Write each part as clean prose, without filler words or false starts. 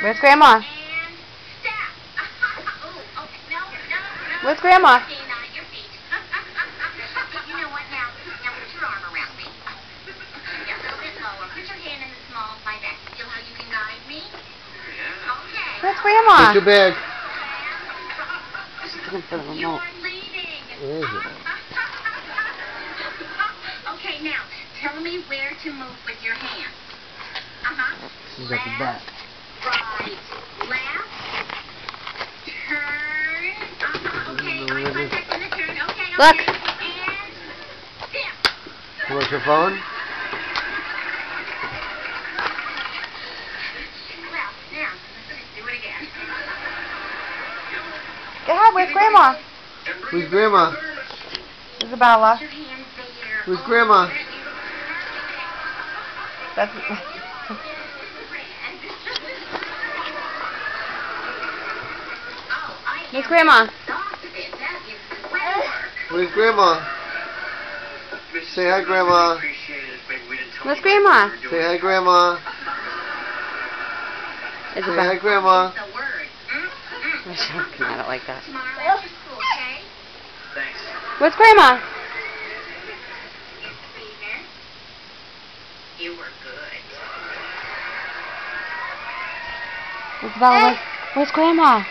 Where's Grandma? Where's Grandma? You know what now? Now put your arm around me. Yeah, a little bit lower. Put your hand in the small of my back. Feel how you can guide me? Yeah. Okay. Where's Grandma? It's too big. She's looking for the remote. You're leading. Where is it? Okay, now tell me where to move with your hand. She's at the back. Right, left, turn. Okay, eye contact in the turn. Okay, Look. and dip. What's your phone? Well, now let's do it again. Go ahead, where's Grandma? Who's Grandma? Isabella. Put your hands there. Who's Grandma? That's... Where's Grandma? Where's Grandma? Say hi, Grandma. Where's Grandma? Say hi, Grandma. Say hi, Grandma. I don't like that. Tomorrow after school, okay? Where's Grandma? You were good. Isabella, where's Grandma?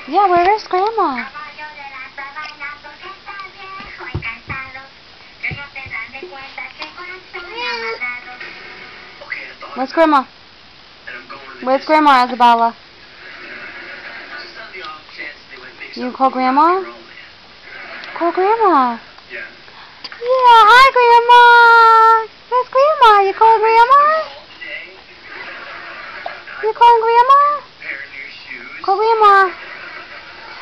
Yeah, where is Grandma? Where's Grandma? Where's Grandma, Isabella? You call Grandma? Call Grandma. Yeah, hi Grandma. Where's Grandma? You calling Grandma? You calling Grandma? Call Grandma.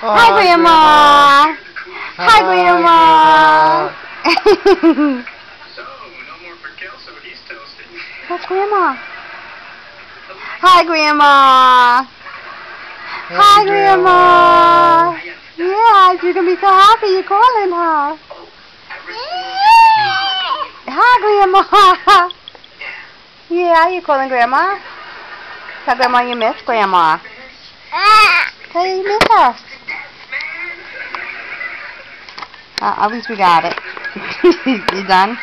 Oh, Hi Grandma. Hi Grandma. So, no more for Kelso, he's toasted. That's Grandma. Hi Grandma. Hi Grandma. Yes, you're going to be so happy you're calling her. Hi Grandma. Yeah, you calling Grandma? Tell Grandma you miss Grandma. Tell you miss her. At least we got it. You done?